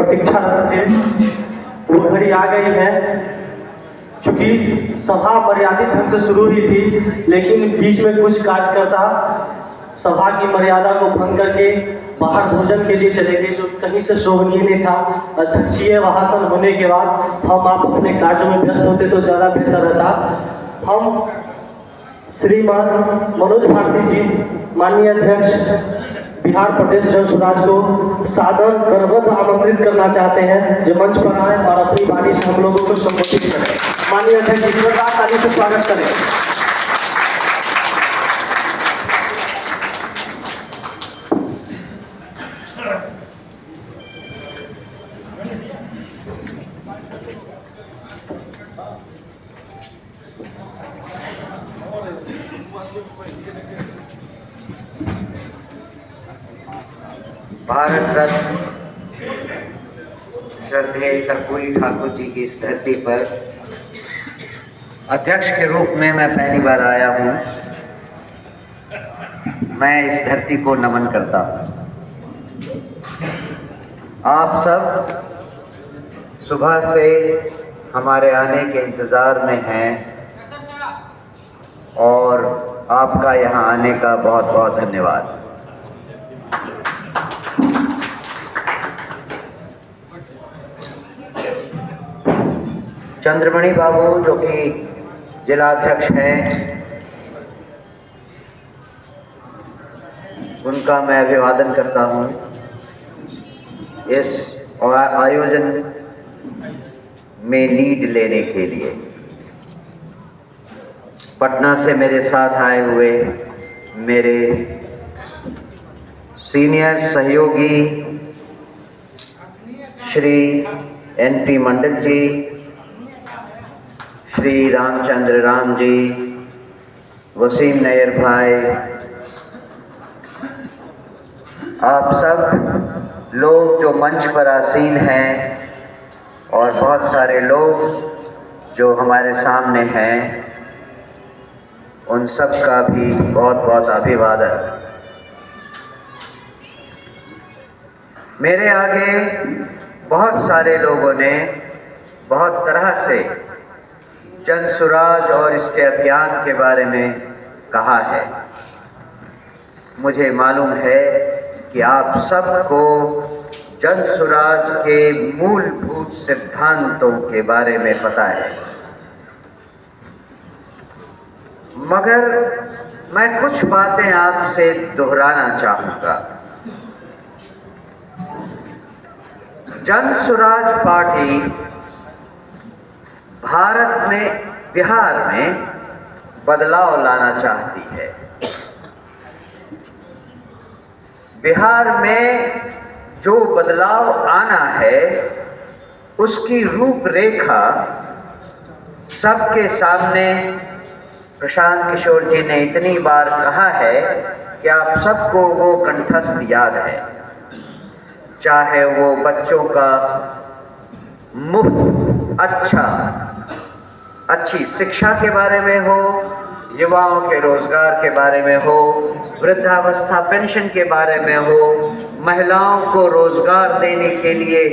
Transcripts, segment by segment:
प्रतीक्षारत थे वो घड़ी आ गई है। चूंकि सभा मर्यादित ढंग से शुरू हुई थी, लेकिन बीच में कुछ कार्यकर्ता सभा की मर्यादा को भंग करके बाहर भोजन के लिए चले गए, जो कहीं से शोभनीय नहीं था। अध्यक्षीय भाषण होने के बाद हम आप अपने कार्यों में व्यस्त होते तो ज़्यादा बेहतर रहता। हम श्रीमान मनोज भारती जी, माननीय अध्यक्ष बिहार प्रदेश जन सुराज को सादर करबद्ध आमंत्रित करना चाहते हैं, जो मंच पर आए और अपनी वाणी से हम लोगों को संबोधित करें। माननीय अध्यक्ष जी, जोरदार ताली से स्वागत करें। भारत रत्न श्रद्धेय कर्पूरी ठाकुर जी की इस धरती पर अध्यक्ष के रूप में मैं पहली बार आया हूँ। मैं इस धरती को नमन करता हूँ। आप सब सुबह से हमारे आने के इंतज़ार में हैं और आपका यहाँ आने का बहुत बहुत धन्यवाद। चंद्रमणि बाबू जो कि जिलाध्यक्ष हैं, उनका मैं अभिवादन करता हूँ। इस आयोजन में लीड लेने के लिए पटना से मेरे साथ आए हुए मेरे सीनियर सहयोगी श्री NP मंडल जी, श्री रामचंद्र राम जी, वसीम नैयर भाई, आप सब लोग जो मंच पर आसीन हैं और बहुत सारे लोग जो हमारे सामने हैं, उन सब का भी बहुत बहुत अभिवादन। मेरे आगे बहुत सारे लोगों ने बहुत तरह से जन सुराज और इसके अभियान के बारे में कहा है। मुझे मालूम है कि आप सबको जन सुराज के मूलभूत सिद्धांतों के बारे में पता है, मगर मैं कुछ बातें आपसे दोहराना चाहूँगा। जन सुराज पार्टी भारत में, बिहार में बदलाव लाना चाहती है। बिहार में जो बदलाव आना है उसकी रूपरेखा सबके सामने प्रशांत किशोर जी ने इतनी बार कहा है कि आप सबको वो कंठस्थ याद है। चाहे वो बच्चों का मुफ्त अच्छी शिक्षा के बारे में हो, युवाओं के रोजगार के बारे में हो, वृद्धावस्था पेंशन के बारे में हो, महिलाओं को रोजगार देने के लिए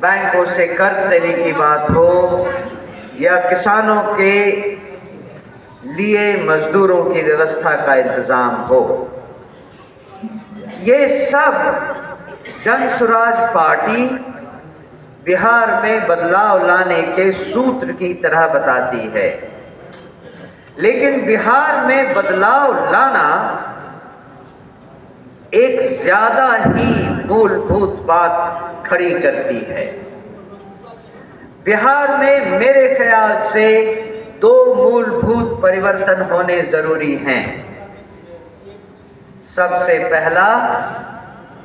बैंकों से कर्ज देने की बात हो, या किसानों के लिए मजदूरों की व्यवस्था का इंतजाम हो। ये सब जन सुराज पार्टी बिहार में बदलाव लाने के सूत्र की तरह बताती है। लेकिन बिहार में बदलाव लाना एक ज्यादा ही मूलभूत बात खड़ी करती है। बिहार में मेरे ख्याल से दो मूलभूत परिवर्तन होने जरूरी हैं। सबसे पहला,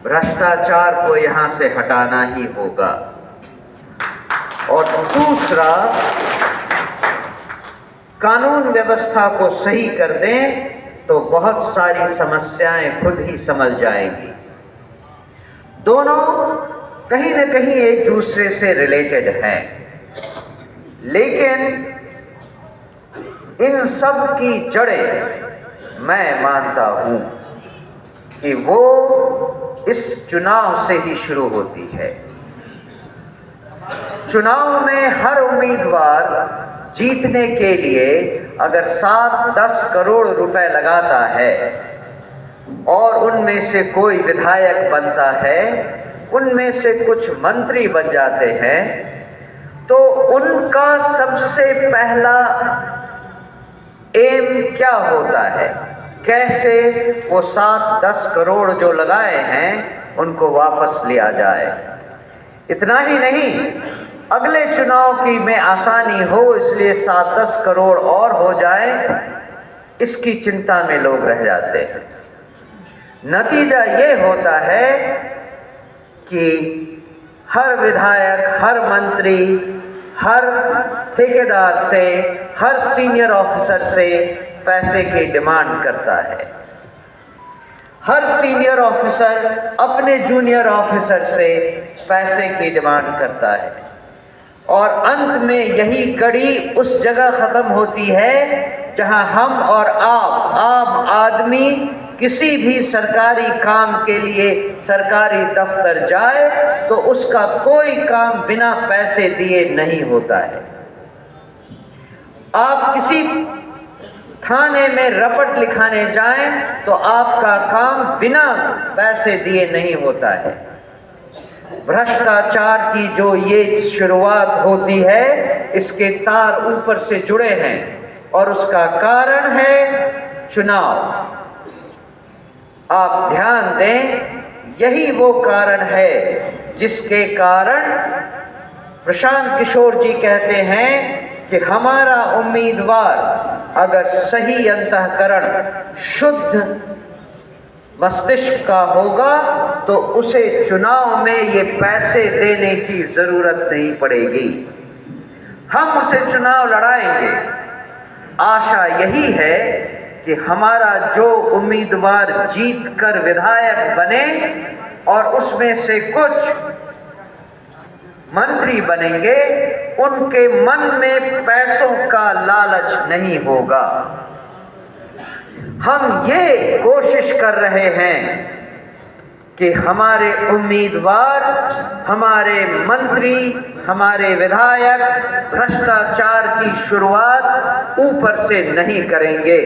भ्रष्टाचार को यहां से हटाना ही होगा, और दूसरा, कानून व्यवस्था को सही कर दें तो बहुत सारी समस्याएं खुद ही समझ जाएंगी। दोनों कहीं न कहीं एक दूसरे से रिलेटेड हैं, लेकिन इन सब की जड़ें मैं मानता हूं कि वो इस चुनाव से ही शुरू होती है। चुनाव में हर उम्मीदवार जीतने के लिए अगर 7-10 करोड़ रुपए लगाता है और उनमें से कोई विधायक बनता है, उनमें से कुछ मंत्री बन जाते हैं, तो उनका सबसे पहला एम क्या होता है? कैसे वो 7-10 करोड़ जो लगाए हैं उनको वापस लिया जाए। इतना ही नहीं, अगले चुनाव की में आसानी हो इसलिए 7-10 करोड़ और हो जाए, इसकी चिंता में लोग रह जाते हैं। नतीजा ये होता है कि हर विधायक, हर मंत्री, हर ठेकेदार से, हर सीनियर ऑफिसर से पैसे की डिमांड करता है। हर सीनियर ऑफिसर अपने जूनियर ऑफिसर से पैसे की डिमांड करता है और अंत में यही कड़ी उस जगह खत्म होती है जहां हम और आप, आम आदमी, किसी भी सरकारी काम के लिए सरकारी दफ्तर जाए तो उसका कोई काम बिना पैसे दिए नहीं होता है। आप किसी थाने में रपट लिखाने जाएं तो आपका काम बिना पैसे दिए नहीं होता है। भ्रष्टाचार की जो ये शुरुआत होती है, इसके तार ऊपर से जुड़े हैं और उसका कारण है चुनाव। आप ध्यान दें, यही वो कारण है जिसके कारण प्रशांत किशोर जी कहते हैं कि हमारा उम्मीदवार अगर सही अंतःकरण, शुद्ध मस्तिष्क का होगा तो उसे चुनाव में ये पैसे देने की जरूरत नहीं पड़ेगी। हम उसे चुनाव लड़ाएंगे। आशा यही है कि हमारा जो उम्मीदवार जीत कर विधायक बने और उसमें से कुछ मंत्री बनेंगे, उनके मन में पैसों का लालच नहीं होगा। हम ये कोशिश कर रहे हैं कि हमारे उम्मीदवार, हमारे मंत्री, हमारे विधायक भ्रष्टाचार की शुरुआत ऊपर से नहीं करेंगे।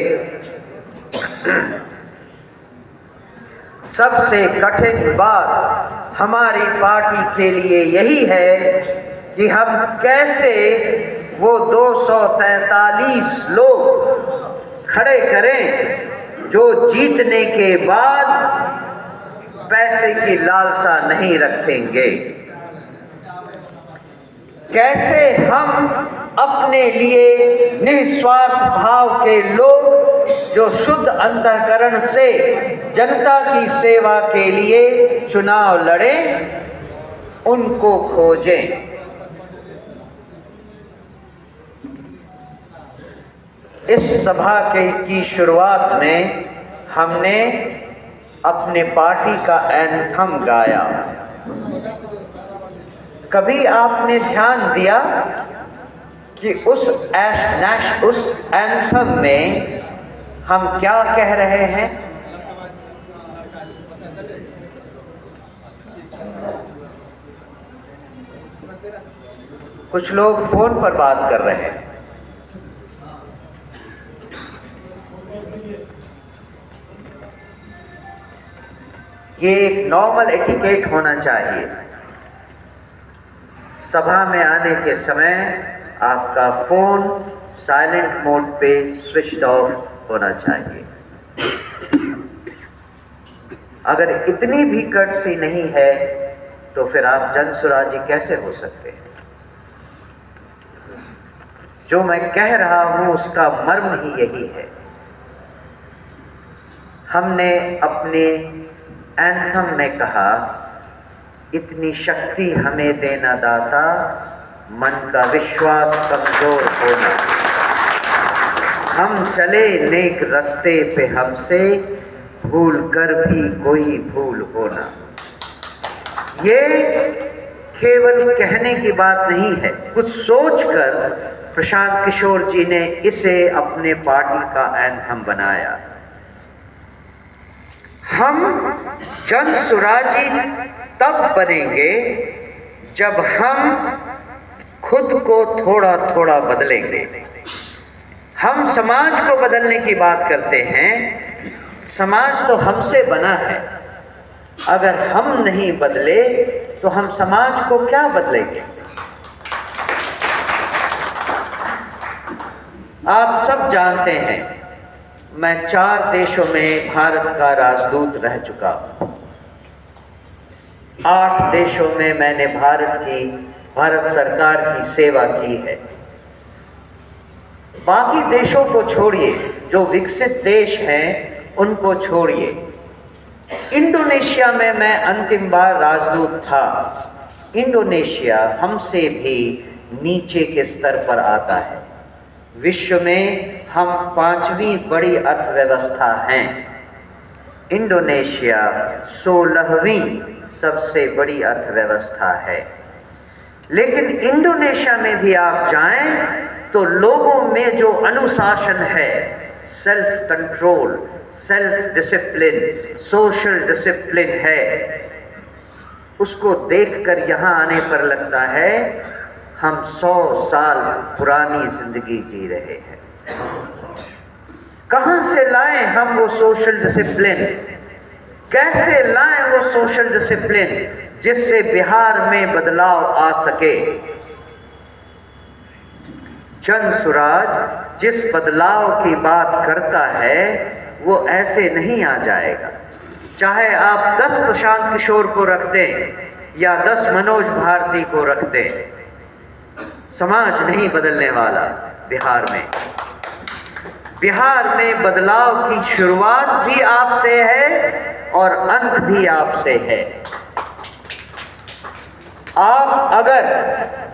सबसे कठिन बात हमारी पार्टी के लिए यही है कि हम कैसे वो 243 लोग खड़े करें जो जीतने के बाद पैसे की लालसा नहीं रखेंगे। कैसे हम अपने लिए निस्वार्थ भाव के लोग जो शुद्ध अंतःकरण से जनता की सेवा के लिए चुनाव लड़ें, उनको खोजें। इस सभा की शुरुआत में हमने अपने पार्टी का एंथम गाया। कभी आपने ध्यान दिया कि उस एंथम में हम क्या कह रहे हैं? कुछ लोग फोन पर बात कर रहे हैं। ये एक नॉर्मल एटिकेट होना चाहिए। सभा में आने के समय आपका फोन साइलेंट मोड पे स्विच ऑफ होना चाहिए। अगर इतनी भी कर्टसी नहीं है तो फिर आप जनसुराजी कैसे हो सकते हैं? जो मैं कह रहा हूं उसका मर्म ही यही है। हमने अपने एंथम में कहा, इतनी शक्ति हमें देना दाता, मन का विश्वास कमजोर होना। हम चले नेक रास्ते पे, हमसे भूल कर भी कोई भूल होना। ये केवल कहने की बात नहीं है, कुछ सोचकर प्रशांत किशोर जी ने इसे अपने पार्टी का एंथम बनाया। हम जनसुराजी तब बनेंगे जब हम खुद को थोड़ा थोड़ा बदलेंगे। हम समाज को बदलने की बात करते हैं, समाज तो हमसे बना है। अगर हम नहीं बदले तो हम समाज को क्या बदलेंगे? आप सब जानते हैं, मैं 4 देशों में भारत का राजदूत रह चुका हूं। 8 देशों में मैंने भारत सरकार की सेवा की है। बाकी देशों को छोड़िए, जो विकसित देश हैं उनको छोड़िए। इंडोनेशिया में मैं अंतिम बार राजदूत था। इंडोनेशिया हमसे भी नीचे के स्तर पर आता है। विश्व में हम 5वीं बड़ी अर्थव्यवस्था हैं। इंडोनेशिया 16वीं सबसे बड़ी अर्थव्यवस्था है। लेकिन इंडोनेशिया में भी आप जाएं तो लोगों में जो अनुशासन है, self control, self discipline, social discipline है, उसको देखकर यहाँ आने पर लगता है हम 100 साल पुरानी जिंदगी जी रहे हैं। कहाँ से लाएं हम वो सोशल डिसिप्लिन? कैसे लाएं वो सोशल डिसिप्लिन जिससे बिहार में बदलाव आ सके? जन सुराज जिस बदलाव की बात करता है वो ऐसे नहीं आ जाएगा। चाहे आप 10 प्रशांत किशोर को रख दें या 10 मनोज भारती को रख दें, समाज नहीं बदलने वाला। बिहार में बदलाव की शुरुआत भी आपसे है और अंत भी आपसे है। आप अगर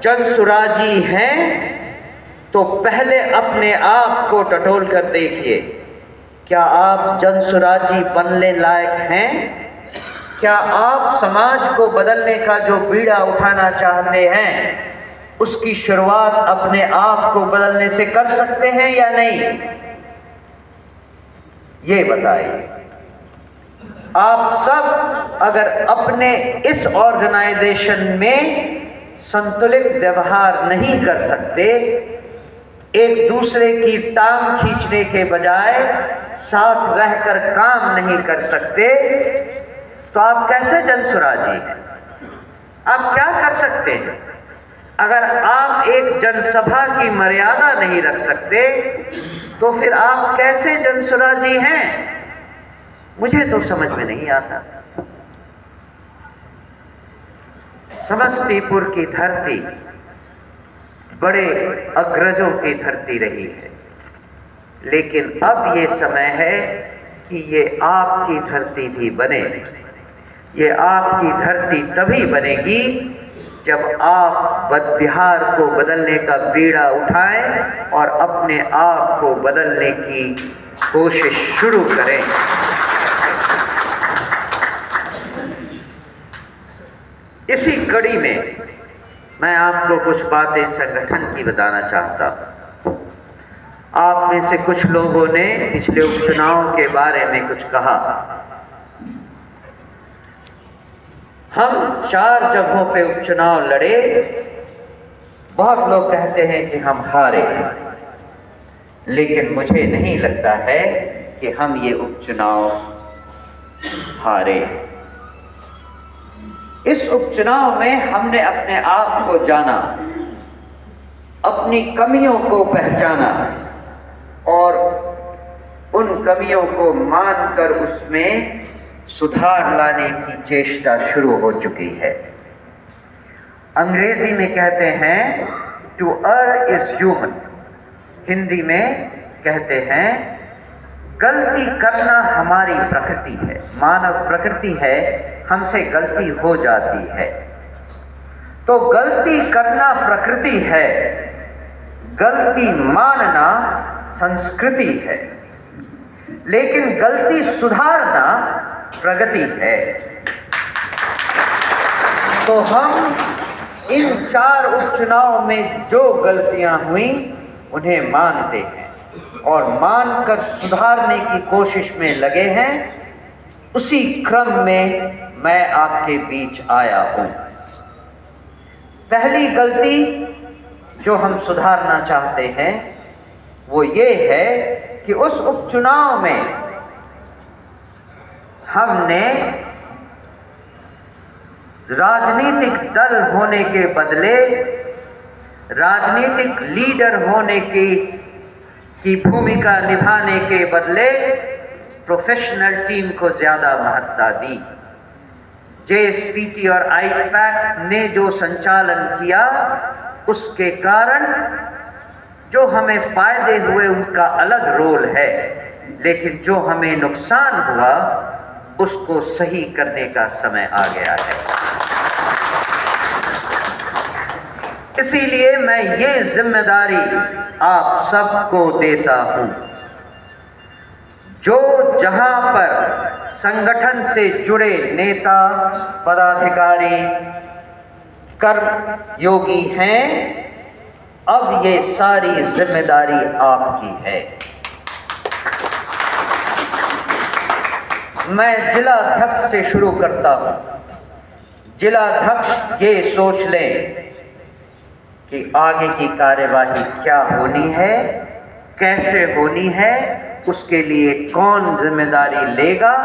जनसुराजी हैं तो पहले अपने आप को टटोल कर देखिए, क्या आप जनसुराजी बनने लायक हैं? क्या आप समाज को बदलने का जो बीड़ा उठाना चाहते हैं उसकी शुरुआत अपने आप को बदलने से कर सकते हैं या नहीं? ये बताइए। आप सब अगर अपने इस ऑर्गेनाइजेशन में संतुलित व्यवहार नहीं कर सकते, एक दूसरे की टांग खींचने के बजाय साथ रहकर काम नहीं कर सकते, तो आप कैसे जनसुराजी हैं? आप क्या कर सकते हैं? अगर आप एक जनसभा की मर्यादा नहीं रख सकते तो फिर आप कैसे जनसुराजी हैं? मुझे तो समझ में नहीं आता। समस्तीपुर की धरती बड़े अग्रजों की धरती रही है, लेकिन अब ये समय है कि ये आपकी धरती भी बने। ये आपकी धरती तभी बनेगी जब आप बिहार को बदलने का बीड़ा उठाएं और अपने आप को बदलने की कोशिश शुरू करें। इसी कड़ी में मैं आपको कुछ बातें संगठन की बताना चाहता हूं। आप में से कुछ लोगों ने पिछले उपचुनाव के बारे में कुछ कहा। हम 4 जगहों पे उपचुनाव लड़े। बहुत लोग कहते हैं कि हम हारे, लेकिन मुझे नहीं लगता है कि हम ये उपचुनाव हारे। इस उपचुनाव में हमने अपने आप को जाना, अपनी कमियों को पहचाना और उन कमियों को मानकर उसमें सुधार लाने की चेष्टा शुरू हो चुकी है। अंग्रेजी में कहते हैं to err is human, Hindi में कहते हैं गलती करना हमारी प्रकृति है, मानव प्रकृति है, हमसे गलती हो जाती है। तो गलती करना प्रकृति है, गलती मानना संस्कृति है, लेकिन गलती सुधारना प्रगति है। तो हम इन 4 उपचुनाव में जो गलतियां हुई उन्हें मानते हैं और मानकर सुधारने की कोशिश में लगे हैं। उसी क्रम में मैं आपके बीच आया हूं। पहली गलती जो हम सुधारना चाहते हैं वो ये है कि उस उपचुनाव में हमने राजनीतिक दल होने के बदले राजनीतिक लीडर होने की भूमिका निभाने के बदले प्रोफेशनल टीम को ज़्यादा महत्ता दी। JSPT और IPAC ने जो संचालन किया उसके कारण जो हमें फायदे हुए उनका अलग रोल है, लेकिन जो हमें नुकसान हुआ उसको सही करने का समय आ गया है। इसीलिए मैं ये जिम्मेदारी आप सबको देता हूं। जो जहां पर संगठन से जुड़े नेता, पदाधिकारी, कर्मयोगी हैं, अब ये सारी जिम्मेदारी आपकी है। मैं जिलाध्यक्ष से शुरू करता हूं। जिलाध्यक्ष ये सोच लें कि आगे की कार्यवाही क्या होनी है, कैसे होनी है, उसके लिए कौन जिम्मेदारी लेगा,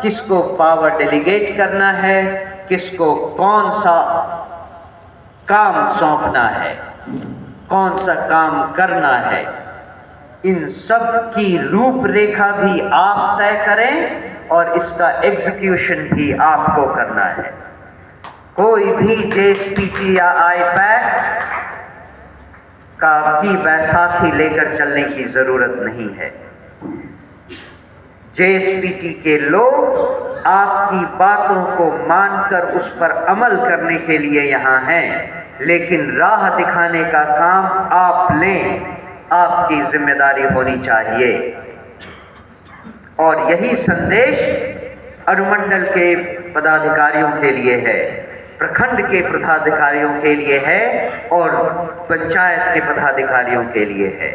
किसको पावर डेलीगेट करना है, किसको कौन सा काम सौंपना है, कौन सा काम करना है, इन सब की रूपरेखा भी आप तय करें और इसका एग्जीक्यूशन भी आपको करना है। कोई भी JSPT या IPAC की बैसाखी लेकर चलने की जरूरत नहीं है। JSPT के लोग आपकी बातों को मानकर उस पर अमल करने के लिए यहाँ हैं, लेकिन राह दिखाने का काम आप लें, आपकी जिम्मेदारी होनी चाहिए। और यही संदेश अनुमंडल के पदाधिकारियों के लिए है, प्रखंड के पदाधिकारियों के लिए है और पंचायत के पदाधिकारियों के लिए है।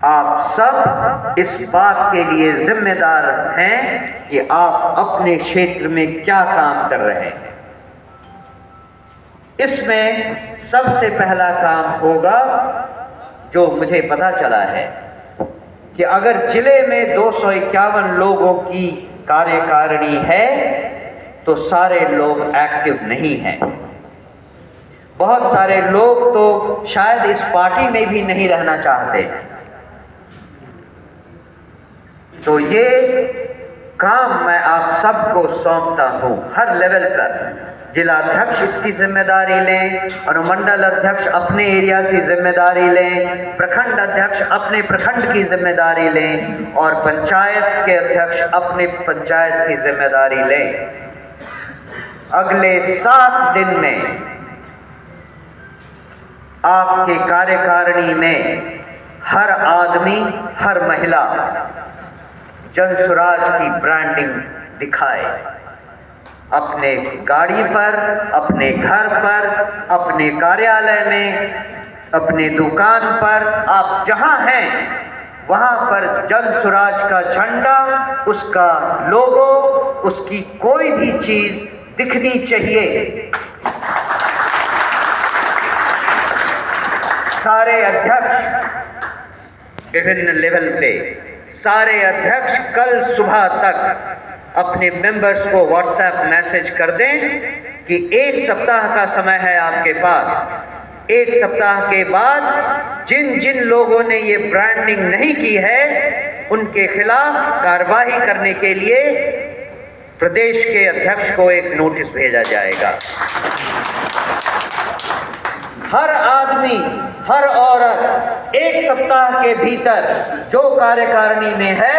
आप सब इस बात के लिए जिम्मेदार हैं कि आप अपने क्षेत्र में क्या काम कर रहे हैं। इसमें सबसे पहला काम होगा, जो मुझे पता चला है, कि अगर जिले में 251 लोगों की कार्यकारिणी है तो सारे लोग एक्टिव नहीं हैं। बहुत सारे लोग तो शायद इस पार्टी में भी नहीं रहना चाहते हैं। तो ये काम मैं आप सबको सौंपता हूं, हर लेवल पर। जिलाध्यक्ष इसकी जिम्मेदारी लें, अनुमंडल अध्यक्ष अपने एरिया की जिम्मेदारी लें, प्रखंड अध्यक्ष अपने प्रखंड की जिम्मेदारी लें और पंचायत के अध्यक्ष अपने पंचायत की जिम्मेदारी लें। अगले 7 दिन में आपके कार्यकारिणी में हर आदमी, हर महिला जन स्वराज की ब्रांडिंग दिखाए। अपने गाड़ी पर, अपने घर पर, अपने कार्यालय में, अपने दुकान पर, आप जहां हैं वहां पर जन स्वराज का झंडा, उसका लोगो, उसकी कोई भी चीज दिखनी चाहिए। सारे अध्यक्ष विभिन्न लेवल पे, सारे अध्यक्ष कल सुबह तक अपने मेंबर्स को व्हाट्सएप मैसेज कर दें कि 1 सप्ताह का समय है आपके पास। 1 सप्ताह के बाद जिन जिन लोगों ने ये ब्रांडिंग नहीं की है उनके खिलाफ कार्रवाई करने के लिए प्रदेश के अध्यक्ष को एक नोटिस भेजा जाएगा। हर आदमी, हर औरत 1 सप्ताह के भीतर जो कार्यकारिणी में है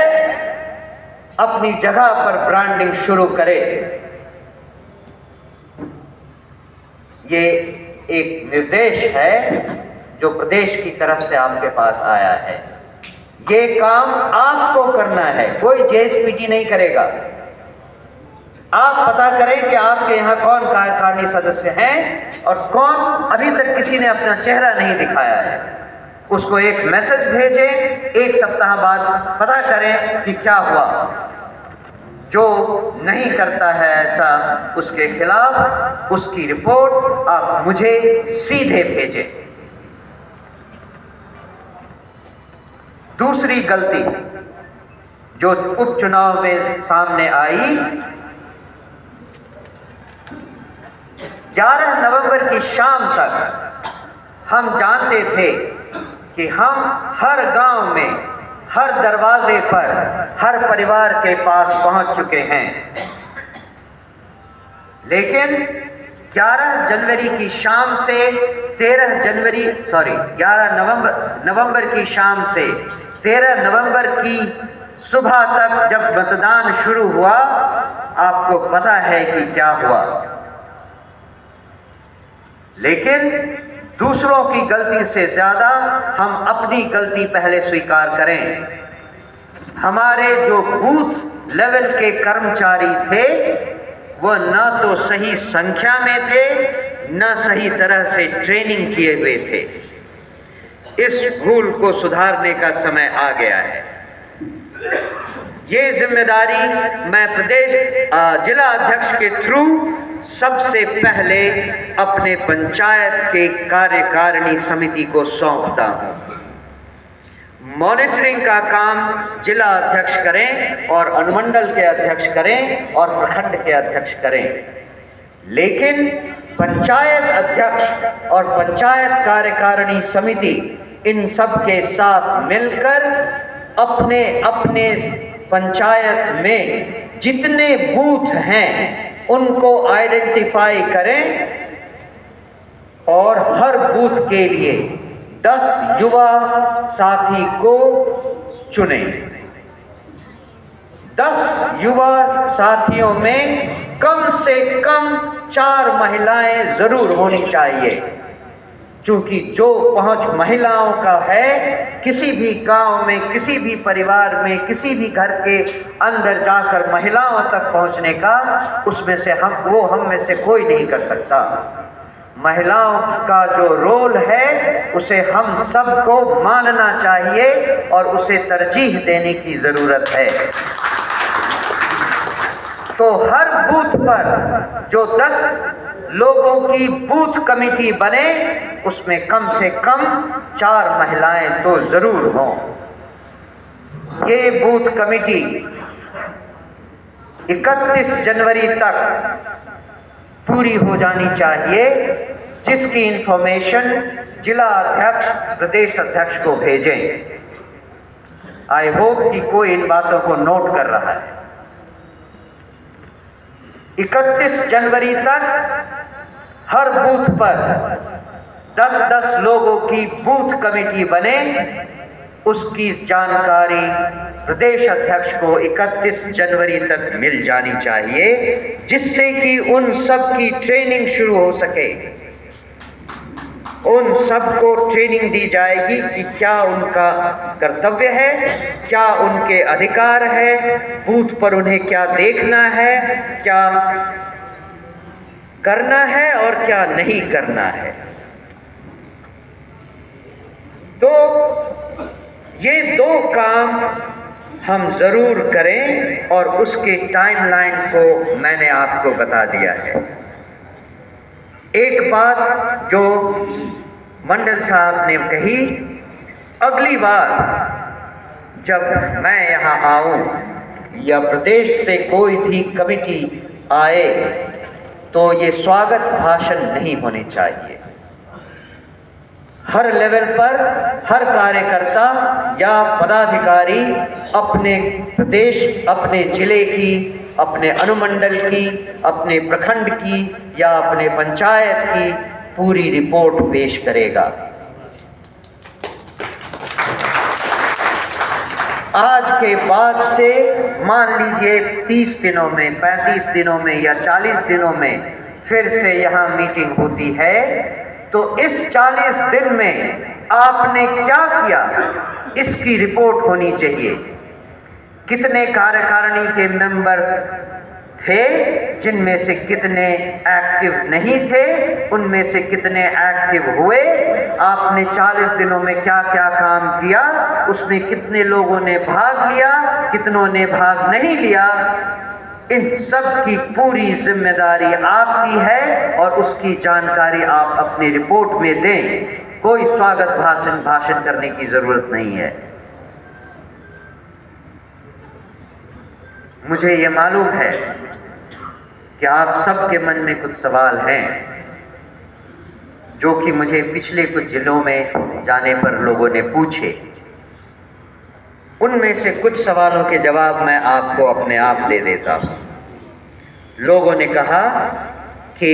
अपनी जगह पर ब्रांडिंग शुरू करे। ये एक निर्देश है जो प्रदेश की तरफ से आपके पास आया है। ये काम आपको करना है, कोई JSPT नहीं करेगा। आप पता करें कि आपके यहाँ कौन कार्यकारिणी सदस्य हैं और कौन अभी तक किसी ने अपना चेहरा नहीं दिखाया है। उसको एक मैसेज भेजें, 1 सप्ताह बाद पता करें कि क्या हुआ। जो नहीं करता है ऐसा, उसके खिलाफ उसकी रिपोर्ट आप मुझे सीधे भेजें। दूसरी गलती जो उपचुनाव में सामने आई, 11 नवंबर की शाम तक हम जानते थे कि हम हर गांव में, हर दरवाजे पर, हर परिवार के पास पहुंच चुके हैं। लेकिन 11 जनवरी की शाम से 11 नवंबर की शाम से 13 नवंबर की सुबह तक जब मतदान शुरू हुआ, आपको पता है कि क्या हुआ। लेकिन दूसरों की गलती से ज्यादा हम अपनी गलती पहले स्वीकार करें। हमारे जो बूथ लेवल के कर्मचारी थे वह न तो सही संख्या में थे, न सही तरह से ट्रेनिंग किए हुए थे। इस भूल को सुधारने का समय आ गया है। ये जिम्मेदारी मैं जिला अध्यक्ष के थ्रू सबसे पहले अपने पंचायत के कार्यकारिणी समिति को सौंपता हूं। मॉनिटरिंग का काम जिला अध्यक्ष करें और अनुमंडल के अध्यक्ष करें और प्रखंड के अध्यक्ष करें, लेकिन पंचायत अध्यक्ष और पंचायत कार्यकारिणी समिति इन सब के साथ मिलकर अपने अपने पंचायत में जितने बूथ हैं उनको आइडेंटिफाई करें और हर बूथ के लिए 10 युवा साथी को चुनें। 10 युवा साथियों में कम से कम 4 महिलाएं जरूर होनी चाहिए, क्योंकि जो पहुंच महिलाओं का है, किसी भी गांव में, किसी भी परिवार में, किसी भी घर के अंदर जाकर महिलाओं तक पहुंचने का, उसमें से हम में से कोई नहीं कर सकता। महिलाओं का जो रोल है उसे हम सबको मानना चाहिए और उसे तरजीह देने की जरूरत है। तो हर बूथ पर जो 10 लोगों की बूथ कमेटी बने, उसमें कम से कम 4 महिलाएं तो जरूर हों। ये बूथ कमेटी 31 जनवरी तक पूरी हो जानी चाहिए, जिसकी इंफॉर्मेशन जिला अध्यक्ष, प्रदेश अध्यक्ष को भेजें। आई होप कि कोई इन बातों को नोट कर रहा है। 31 जनवरी तक हर बूथ पर 10-10 लोगों की बूथ कमेटी बने, उसकी जानकारी प्रदेश अध्यक्ष को 31 जनवरी तक मिल जानी चाहिए, जिससे कि उन सब की ट्रेनिंग शुरू हो सके। उन सबको ट्रेनिंग दी जाएगी कि क्या उनका कर्तव्य है, क्या उनके अधिकार है, बूथ पर उन्हें क्या देखना है, क्या करना है और क्या नहीं करना है। तो ये 2 काम हम जरूर करें और उसके टाइमलाइन को मैंने आपको बता दिया है। एक बात जो मंडल साहब ने कही, अगली बार जब मैं यहाँ आऊं या प्रदेश से कोई भी कमिटी आए तो ये स्वागत भाषण नहीं होने चाहिए। हर लेवल पर हर कार्यकर्ता या पदाधिकारी अपने प्रदेश, अपने जिले की, अपने अनुमंडल की, अपने प्रखंड की या अपने पंचायत की पूरी रिपोर्ट पेश करेगा। आज के बाद से मान लीजिए 30 दिनों में, 35 दिनों में या 40 दिनों में फिर से यहाँ मीटिंग होती है, तो इस 40 दिन में आपने क्या किया इसकी रिपोर्ट होनी चाहिए। कितने कार्यकारिणी के मेंबर थे, जिनमें से कितने एक्टिव नहीं थे, उनमें से कितने एक्टिव हुए, आपने 40 दिनों में क्या क्या काम किया, उसमें कितने लोगों ने भाग लिया, कितनों ने भाग नहीं लिया, इन सब की पूरी जिम्मेदारी आपकी है और उसकी जानकारी आप अपनी रिपोर्ट में दें। कोई स्वागत भाषण करने की जरूरत नहीं है। मुझे ये मालूम है कि आप सबके मन में कुछ सवाल हैं जो कि मुझे पिछले कुछ जिलों में जाने पर लोगों ने पूछे। उनमें से कुछ सवालों के जवाब मैं आपको अपने आप दे देता हूँ। लोगों ने कहा कि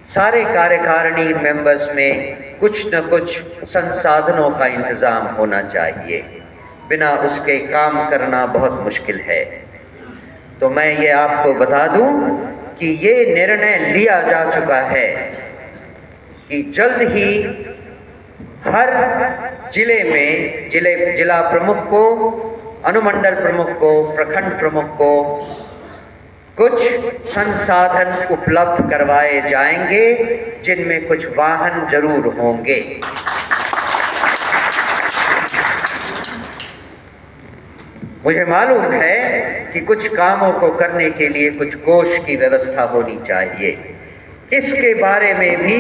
सारे कार्यकारिणी मेंबर्स में कुछ न कुछ संसाधनों का इंतज़ाम होना चाहिए, बिना उसके काम करना बहुत मुश्किल है। तो मैं ये आपको बता दूं कि ये निर्णय लिया जा चुका है कि जल्द ही हर जिले में जिला प्रमुख को, अनुमंडल प्रमुख को, प्रखंड प्रमुख को कुछ संसाधन उपलब्ध करवाए जाएंगे, जिनमें कुछ वाहन जरूर होंगे। मुझे मालूम है कि कुछ कामों को करने के लिए कुछ कोष की व्यवस्था होनी चाहिए। इसके बारे में भी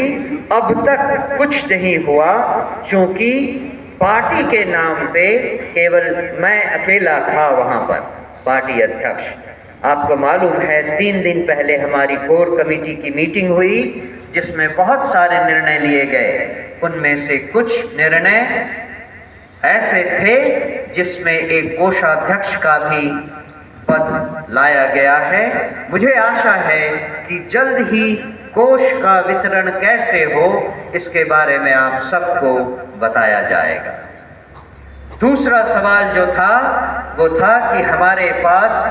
अब तक कुछ नहीं हुआ, क्योंकि पार्टी के नाम पे केवल मैं अकेला था वहाँ पर, पार्टी अध्यक्ष। आपको मालूम है 3 दिन पहले हमारी कोर कमेटी की मीटिंग हुई, जिसमें बहुत सारे निर्णय लिए गए। उनमें से कुछ निर्णय ऐसे थे जिसमें एक कोषाध्यक्ष का भी पद लाया गया है। मुझे आशा है कि जल्द ही कोष का वितरण कैसे हो, इसके बारे में आप सबको बताया जाएगा। दूसरा सवाल जो था वो था कि हमारे पास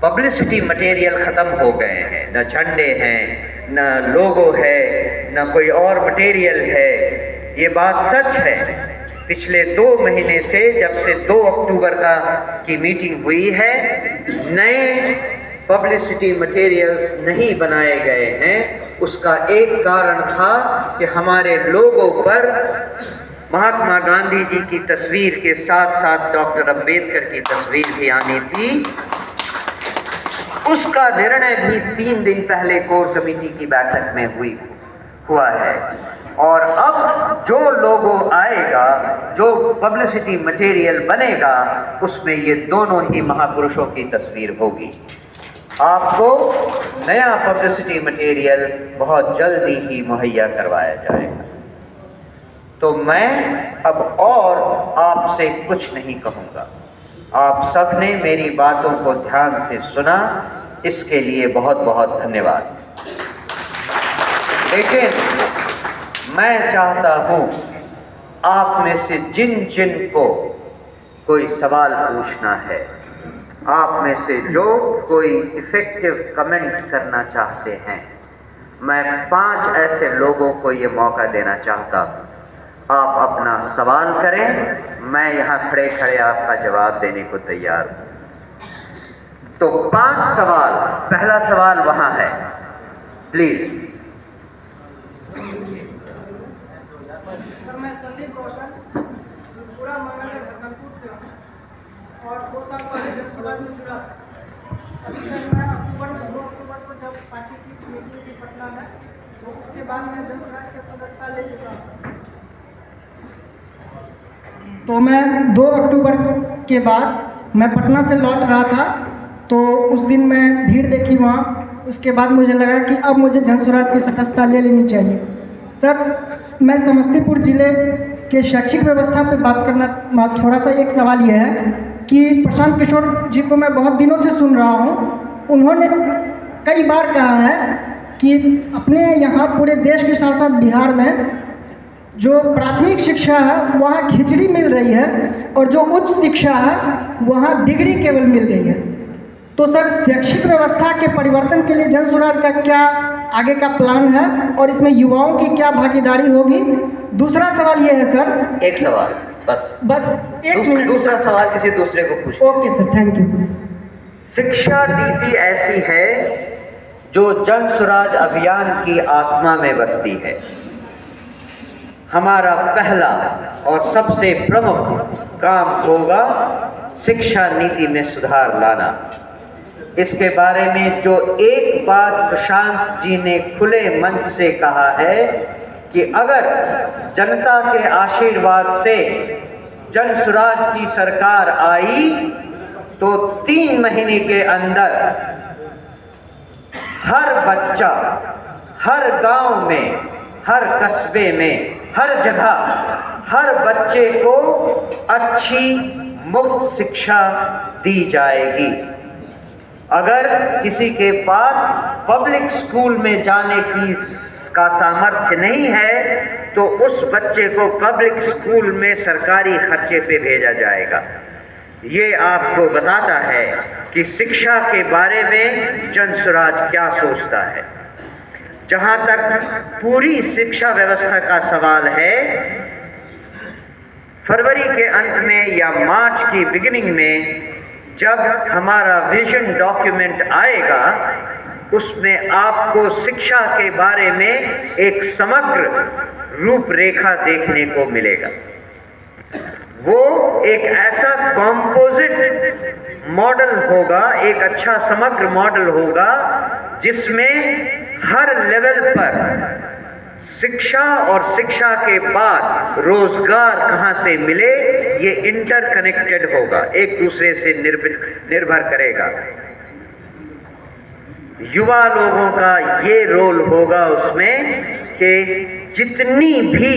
पब्लिसिटी मटेरियल ख़त्म हो गए हैं, न झंडे हैं, न लोगो है, न कोई और मटेरियल है। ये बात सच है। पिछले 2 महीने से, जब से 2 अक्टूबर की मीटिंग हुई है, नए पब्लिसिटी मटेरियल्स नहीं बनाए गए हैं। उसका एक कारण था कि हमारे लोगों पर महात्मा गांधी जी की तस्वीर के साथ साथ डॉक्टर अंबेडकर की तस्वीर भी आनी थी। उसका निर्णय भी 3 दिन पहले कोर कमेटी की बैठक में हुआ है। और अब जो लोगो आएगा, जो पब्लिसिटी मटेरियल बनेगा, उसमें ये दोनों ही महापुरुषों की तस्वीर होगी। आपको नया पब्लिसिटी मटेरियल बहुत जल्दी ही मुहैया करवाया जाएगा। तो मैं अब और आपसे कुछ नहीं कहूँगा। आप सबने मेरी बातों को ध्यान से सुना, इसके लिए बहुत बहुत धन्यवाद। लेकिन मैं चाहता हूँ आप में से जिन जिन को कोई सवाल पूछना है, आप में से जो कोई इफ़ेक्टिव कमेंट करना चाहते हैं, मैं 5 ऐसे लोगों को ये मौका देना चाहता हूँ। आप अपना सवाल करें, मैं यहाँ खड़े खड़े आपका जवाब देने को तैयार हूँ। तो 5 सवाल। पहला सवाल वहाँ है, प्लीज़। सर, मैं संदीप रोशन, पूरा मंगलगढ़ हसनपुर से हूँ और 2 साल पहले जब समाज में जुड़ा था। अभी सर मैं 2 अक्टूबर को जब पार्टी की मीटिंग थी पटना में, तो उसके बाद मैं जनसुराज की सदस्यता ले चुका हूँ। तो मैं 2 अक्टूबर के बाद मैं पटना से लौट रहा था, तो उस दिन मैं भीड़ देखी वहाँ। उसके बाद मुझे लगा कि अब मुझे जनसुराज की सदस्यता ले लेनी चाहिए। सर, मैं समस्तीपुर ज़िले के शैक्षिक व्यवस्था पे बात करना, थोड़ा सा एक सवाल यह है कि प्रशांत किशोर जी को मैं बहुत दिनों से सुन रहा हूँ। उन्होंने कई बार कहा है कि अपने यहाँ पूरे देश के साथ साथ बिहार में जो प्राथमिक शिक्षा है वहाँ खिचड़ी मिल रही है, और जो उच्च शिक्षा है वहाँ डिग्री केवल मिल रही है। तो सर, शैक्षिक व्यवस्था के परिवर्तन के लिए जनसुराज का क्या आगे का प्लान है, और इसमें युवाओं की क्या भागीदारी होगी? दूसरा सवाल ये है सर। एक सवाल बस 1 मिनट। दूसरा सवाल किसी दूसरे को पूछ। Okay sir, thank you. शिक्षा नीति ऐसी है जो जनसुराज अभियान की आत्मा में बसती है। हमारा पहला और सबसे प्रमुख काम होगा शिक्षा नीति में सुधार लाना। इसके बारे में जो एक बात प्रशांत जी ने खुले मंच से कहा है कि अगर जनता के आशीर्वाद से जनसुराज की सरकार आई तो 3 महीने के अंदर हर बच्चा, हर गांव में, हर कस्बे में, हर जगह हर बच्चे को अच्छी मुफ्त शिक्षा दी जाएगी। अगर किसी के पास पब्लिक स्कूल में जाने का सामर्थ्य नहीं है तो उस बच्चे को पब्लिक स्कूल में सरकारी खर्चे पे भेजा जाएगा। ये आपको बताता है कि शिक्षा के बारे में जन स्वराज क्या सोचता है। जहाँ तक पूरी शिक्षा व्यवस्था का सवाल है, फरवरी के अंत में या मार्च की बिगिनिंग में जब हमारा विजन डॉक्यूमेंट आएगा, उसमें आपको शिक्षा के बारे में एक समग्र रूपरेखा देखने को मिलेगा। वो एक ऐसा कॉम्पोजिट मॉडल होगा, एक अच्छा समग्र मॉडल होगा जिसमें हर लेवल पर शिक्षा और शिक्षा के बाद रोजगार कहां से मिले, ये इंटरकनेक्टेड होगा, एक दूसरे से निर्भर करेगा। युवा लोगों का ये रोल होगा उसमें कि जितनी भी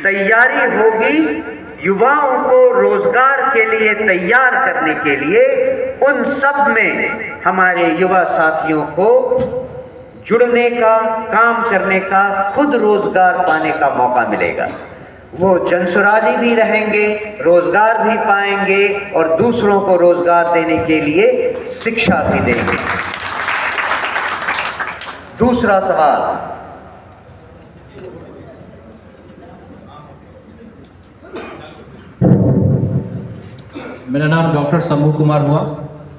तैयारी होगी युवाओं को रोजगार के लिए तैयार करने के लिए, उन सब में हमारे युवा साथियों को जुड़ने का, काम करने का, खुद रोजगार पाने का मौका मिलेगा। वो जनसुराजी भी रहेंगे, रोजगार भी पाएंगे और दूसरों को रोजगार देने के लिए शिक्षा भी देंगे। दूसरा सवाल, मेरा नाम डॉक्टर शंभू कुमार हुआ,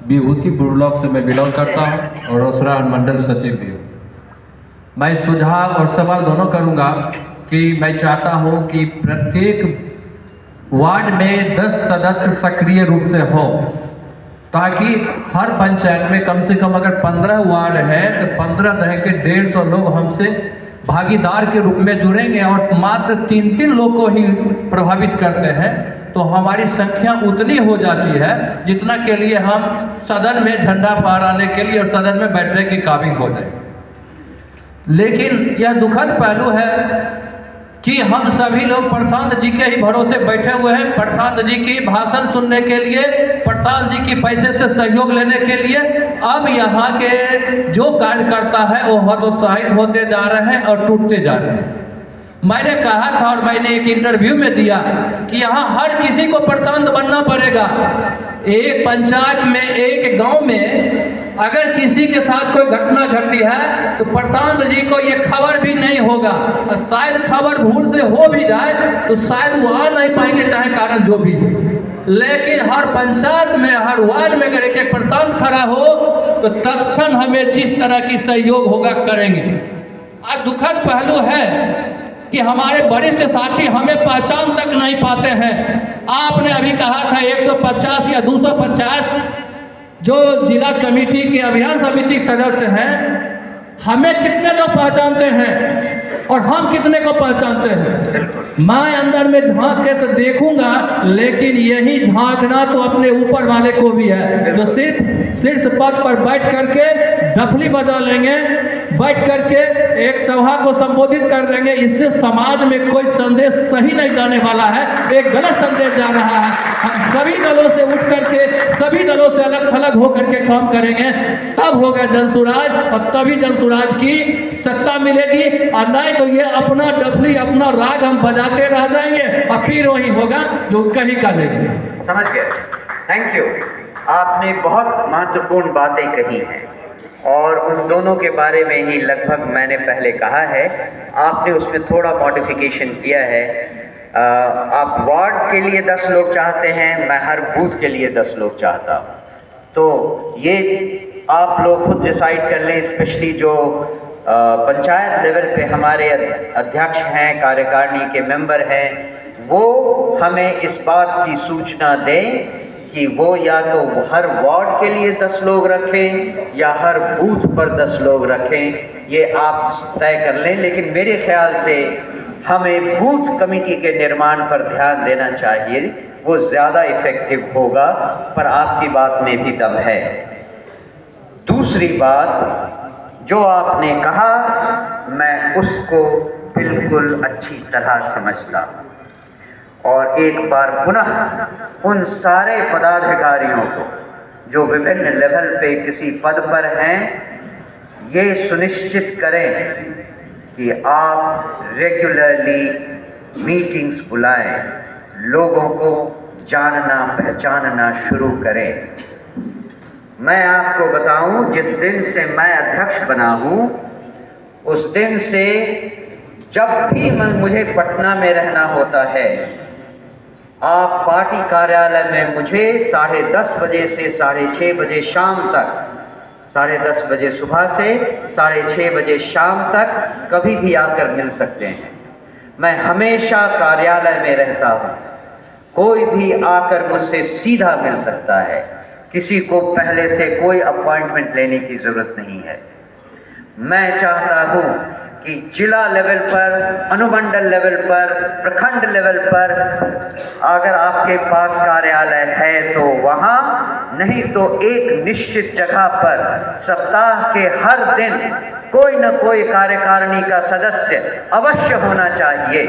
विभूतिपुर ब्लॉक से मैं बिलोंग करता हूँ और रोसड़ा मंडल सचिव भी हूँ। मैं सुझाव और सवाल दोनों करूँगा कि मैं चाहता हूँ कि प्रत्येक वार्ड में 10 सदस्य सक्रिय रूप से हो, ताकि हर पंचायत में कम से कम अगर 15 वार्ड है तो 15 तरह के 150 लोग हमसे भागीदार के रूप में जुड़ेंगे और मात्र 3-3 लोग को ही प्रभावित करते हैं तो हमारी संख्या उतनी हो जाती है जितना के लिए हम सदन में झंडा फहराने के लिए और सदन में बैठने के काबिल हो जाए। लेकिन यह दुखद पहलू है कि हम सभी लोग प्रशांत जी के ही भरोसे बैठे हुए हैं, प्रशांत जी की भाषण सुनने के लिए, प्रशांत जी की पैसे से सहयोग लेने के लिए। अब यहाँ के जो कार्यकर्ता है वो हतोत्साहित होते जा रहे हैं और टूटते जा रहे हैं। मैंने कहा था और मैंने एक इंटरव्यू में दिया कि यहाँ हर किसी को प्रशांत बनना पड़ेगा। एक पंचायत में, एक गांव में अगर किसी के साथ कोई घटना घटती है तो प्रशांत जी को ये खबर भी नहीं होगा, और शायद खबर भूल से हो भी जाए तो शायद वो आ नहीं पाएंगे, चाहे कारण जो भी। लेकिन हर पंचायत में, हर वार्ड में अगर एक प्रशांत खड़ा हो तो तत्क्षण हमें जिस तरह की सहयोग होगा करेंगे। आज दुखद पहलू है कि हमारे वरिष्ठ साथी हमें पहचान तक नहीं पाते हैं। आपने अभी कहा था 150 या 250 जो जिला कमेटी के अभियान समिति के सदस्य हैं, हमें कितने लोग पहचानते हैं और हम कितने को पहचानते हैं? मैं अंदर में झांक के तो देखूंगा, लेकिन यही झांकना तो अपने ऊपर वाले को भी है, जो सिर्फ शीर्ष पद पर बैठ करके डफली बजा लेंगे, बैठ करके एक सभा को संबोधित कर देंगे। इससे समाज में कोई संदेश सही नहीं जाने वाला है, एक गलत संदेश जा रहा है। हम सभी दलों से उठ करके, सभी दलों से अलग थलग होकर के काम करेंगे, तब होगा जनसुराज और तभी जनसुराज की सत्ता मिलेगी। और नहीं तो ये अपना डफली, अपना राग हम बजाते रह जाएंगे और फिर वही होगा जो कहीं का नहीं। समझ गए? Thank you. आपने बहुत महत्वपूर्ण बातें कही हैं और उन दोनों के बारे में ही लगभग मैंने पहले कहा है। आपने उसमें थोड़ा मॉडिफिकेशन किया है। आप वार्ड के लिए 10 लोग चाहते हैं, मैं हर बूथ के लिए 10 लोग चाहता हूँ। तो ये आप लोग खुद डिसाइड कर लें, स्पेशली जो पंचायत लेवल पे हमारे अध्यक्ष हैं, कार्यकारिणी के मेंबर हैं, वो हमें इस बात की सूचना दें कि वो या तो हर वार्ड के लिए 10 लोग रखें या हर बूथ पर 10 लोग रखें। ये आप तय कर लें। लेकिन मेरे ख्याल से हमें बूथ कमेटी के निर्माण पर ध्यान देना चाहिए, वो ज़्यादा इफ़ेक्टिव होगा, पर आपकी बात में भी दम है। दूसरी बात जो आपने कहा, मैं उसको बिल्कुल अच्छी तरह समझता हूँ। और एक बार पुनः उन सारे पदाधिकारियों को जो विभिन्न लेवल पे किसी पद पर हैं, ये सुनिश्चित करें कि आप रेगुलरली मीटिंग्स बुलाएं, लोगों को जानना पहचानना शुरू करें। मैं आपको बताऊं, जिस दिन से मैं अध्यक्ष बना हूं, उस दिन से जब भी मुझे पटना में रहना होता है, आप पार्टी कार्यालय में मुझे 10:30 बजे से 6:30 बजे शाम तक, 10:30 बजे सुबह से 6:30 बजे शाम तक कभी भी आकर मिल सकते हैं। मैं हमेशा कार्यालय में रहता हूँ, कोई भी आकर मुझसे सीधा मिल सकता है, किसी को पहले से कोई अपॉइंटमेंट लेने की ज़रूरत नहीं है। मैं चाहता हूँ कि जिला लेवल पर, अनुमंडल लेवल पर, प्रखंड लेवल पर अगर आपके पास कार्यालय है तो वहाँ, नहीं तो एक निश्चित जगह पर सप्ताह के हर दिन कोई न कोई कार्यकारिणी का सदस्य अवश्य होना चाहिए।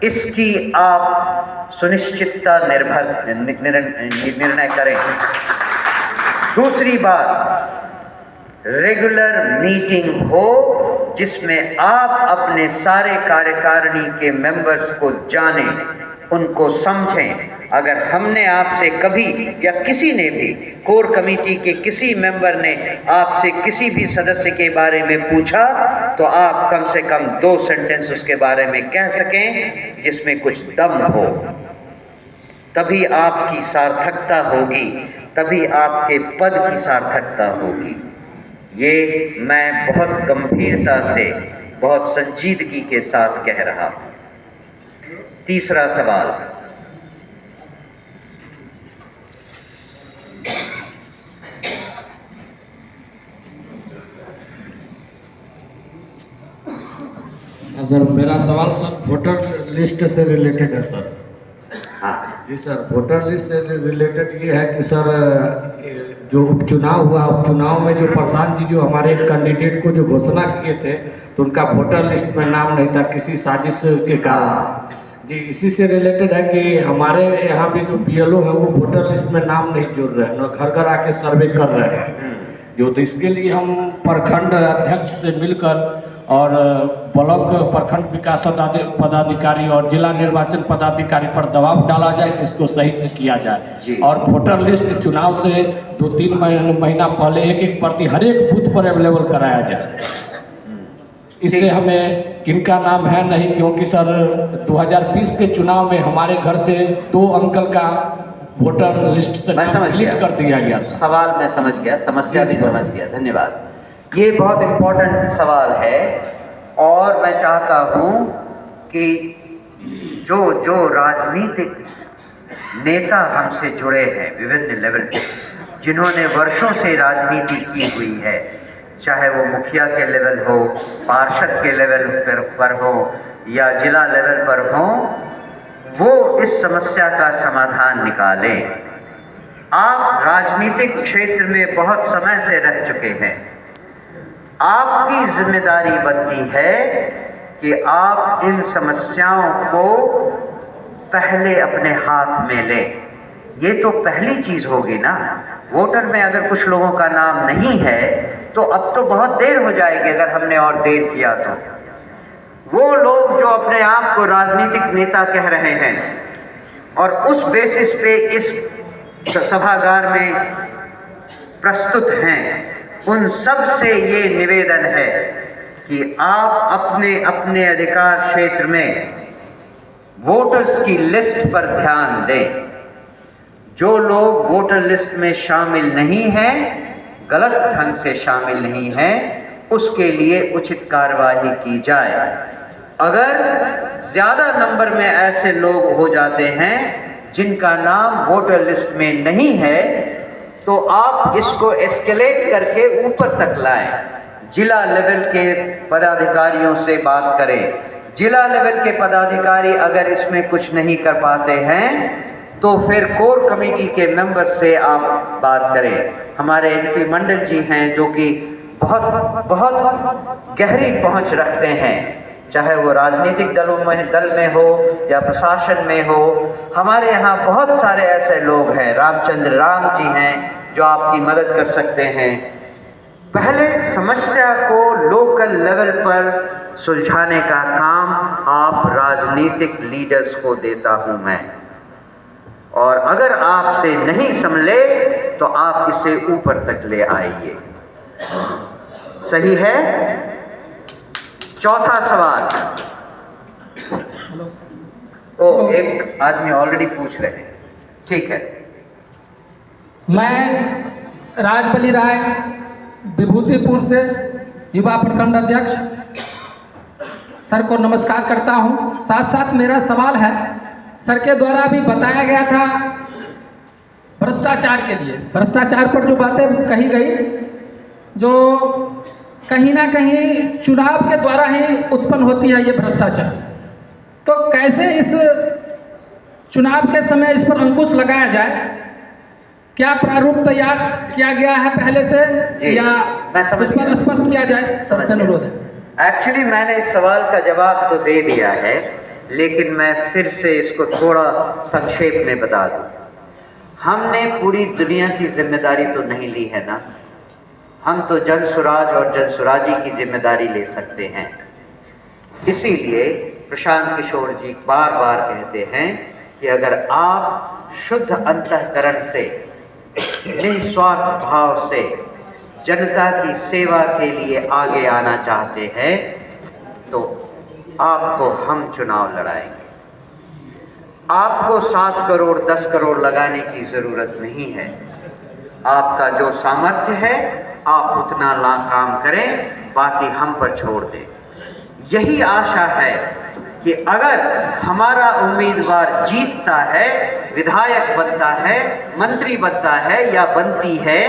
इसकी आप सुनिश्चितता निर्णय करें। दूसरी बात, रेगुलर मीटिंग हो जिसमें आप अपने सारे कार्यकारिणी के मेंबर्स को जानें, उनको समझें। अगर हमने आपसे कभी या किसी ने भी, कोर कमेटी के किसी मेंबर ने आपसे किसी भी सदस्य के बारे में पूछा, तो आप कम से कम 2 सेंटेंस उसके बारे में कह सकें जिसमें कुछ दम हो। तभी आपकी सार्थकता होगी, तभी आपके पद की सार्थकता होगी। ये मैं बहुत गंभीरता से, बहुत संजीदगी के साथ कह रहा हूँ। तीसरा सवाल, सर, मेरा सवाल सर वोटर लिस्ट से रिलेटेड है सर। हाँ जी सर, वोटर लिस्ट से रिलेटेड ये है कि सर, जो उपचुनाव हुआ, उपचुनाव में जो प्रधान जी जो हमारे कैंडिडेट को जो घोषणा किए थे, तो उनका वोटर लिस्ट में नाम नहीं था किसी साजिश के कारण। जी, इसी से रिलेटेड है कि हमारे यहाँ भी जो BLO है वो वोटर लिस्ट में नाम नहीं जोड़ रहे हैं, घर घर आके सर्वे कर रहे हैं जो। तो इसके लिए हम प्रखंड अध्यक्ष से मिलकर और ब्लॉक प्रखंड विकास पदाधिकारी और जिला निर्वाचन पदाधिकारी पर दबाव डाला जाए कि इसको सही से किया जाए। और वोटर लिस्ट चुनाव से 2-3 महीना पहले एक प्रति हर एक बूथ पर अवेलेबल कराया जाए। इससे हमें किनका नाम है नहीं, क्योंकि सर 2020 के चुनाव में हमारे घर से 2 अंकल का वोटर लिस्ट से डिलीट कर दिया गया था। सवाल मैं समझ गया, समस्या भी समझ गया, धन्यवाद। ये बहुत इम्पोर्टेंट सवाल है और मैं चाहता हूँ कि जो राजनीतिक नेता हमसे जुड़े हैं विभिन्न लेवल पे, जिन्होंने वर्षों से राजनीति की हुई है, चाहे वो मुखिया के लेवल हो, पार्षद के लेवल पर हो या जिला लेवल पर हो, वो इस समस्या का समाधान निकालें। आप राजनीतिक क्षेत्र में बहुत समय से रह चुके हैं, आपकी जिम्मेदारी बनती है कि आप इन समस्याओं को पहले अपने हाथ में लें। ये तो पहली चीज होगी ना। वोटर में अगर कुछ लोगों का नाम नहीं है तो अब तो बहुत देर हो जाएगी अगर हमने और देर किया तो। वो लोग जो अपने आप को राजनीतिक नेता कह रहे हैं और उस बेसिस पे इस सभागार में प्रस्तुत हैं, उन सब से ये निवेदन है कि आप अपने अपने अधिकार क्षेत्र में वोटर्स की लिस्ट पर ध्यान दें। जो लोग वोटर लिस्ट में शामिल नहीं हैं, गलत ढंग से शामिल नहीं हैं, उसके लिए उचित कार्रवाई की जाए। अगर ज़्यादा नंबर में ऐसे लोग हो जाते हैं जिनका नाम वोटर लिस्ट में नहीं है, तो आप इसको एस्केलेट करके ऊपर तक लाएं। जिला लेवल के पदाधिकारियों से बात करें। जिला लेवल के पदाधिकारी अगर इसमें कुछ नहीं कर पाते हैं तो फिर कोर कमेटी के मेंबर से आप बात करें। हमारे एनपी मंडल जी हैं जो कि बहुत बहुत गहरी पहुंच रखते हैं, चाहे वो राजनीतिक दल में हो या प्रशासन में हो। हमारे यहाँ बहुत सारे ऐसे लोग हैं, रामचंद्र राम जी हैं जो आपकी मदद कर सकते हैं। पहले समस्या को लोकल लेवल पर सुलझाने का काम आप राजनीतिक लीडर्स को देता हूं मैं, और अगर आपसे नहीं संभले तो आप इसे ऊपर तक ले आइए। सही है? चौथा सवाल। ओ, एक आदमी ऑलरेडी पूछ रहे हैं, ठीक है। मैं राजबली राय विभूतिपुर से युवा प्रखंड अध्यक्ष सर को नमस्कार करता हूं। साथ साथ मेरा सवाल है, सर के द्वारा अभी बताया गया था भ्रष्टाचार के लिए, भ्रष्टाचार पर जो बातें कही गई, जो कहीं ना कहीं चुनाव के द्वारा ही उत्पन्न होती है ये भ्रष्टाचार, तो कैसे इस चुनाव के समय इस पर अंकुश लगाया जाए? क्या प्रारूप तैयार किया गया है पहले से या इस पर स्पष्ट किया जाए? सबसे अनुरोध है। एक्चुअली मैंने इस सवाल का जवाब तो दे दिया है, लेकिन मैं फिर से इसको थोड़ा संक्षेप में बता दूं। हमने पूरी दुनिया की जिम्मेदारी तो नहीं ली है ना, हम तो जन सुराज और जन सुराजी की जिम्मेदारी ले सकते हैं। इसीलिए प्रशांत किशोर जी बार बार कहते हैं कि अगर आप शुद्ध अंतःकरण से, निस्वार्थ भाव से जनता की सेवा के लिए आगे आना चाहते हैं तो आपको हम चुनाव लड़ाएंगे। आपको 7 करोड़ 10 करोड़ लगाने की ज़रूरत नहीं है। आपका जो सामर्थ्य है आप उतना काम करें, बाकी हम पर छोड़ दें। यही आशा है कि अगर हमारा उम्मीदवार जीतता है, विधायक बनता है, मंत्री बनता है या बनती है,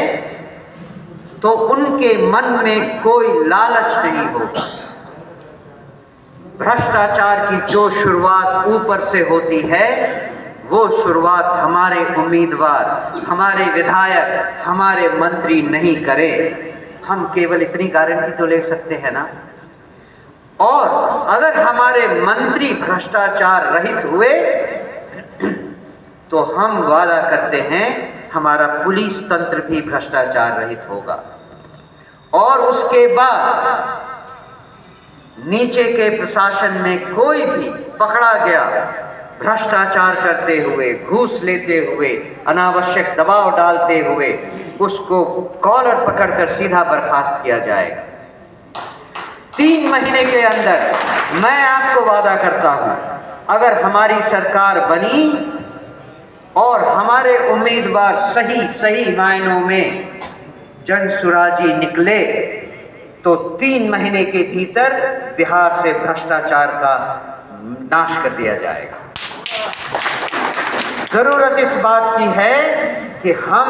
तो उनके मन में कोई लालच नहीं होगा। भ्रष्टाचार की जो शुरुआत ऊपर से होती है वो शुरुआत हमारे उम्मीदवार, हमारे विधायक, हमारे मंत्री नहीं करें। हम केवल इतनी गारंटी तो ले सकते हैं ना। और अगर हमारे मंत्री भ्रष्टाचार रहित हुए तो हम वादा करते हैं हमारा पुलिस तंत्र भी भ्रष्टाचार रहित होगा। और उसके बाद नीचे के प्रशासन में कोई भी पकड़ा गया भ्रष्टाचार करते हुए, घूस लेते हुए, अनावश्यक दबाव डालते हुए, उसको कॉलर पकड़कर सीधा बर्खास्त किया जाएगा। 3 महीने के अंदर मैं आपको वादा करता हूं, अगर हमारी सरकार बनी और हमारे उम्मीदवार सही मायनों में जन सुराजी निकले तो 3 महीने के भीतर बिहार से भ्रष्टाचार का नाश कर दिया जाएगा। जरूरत इस बात की है कि हम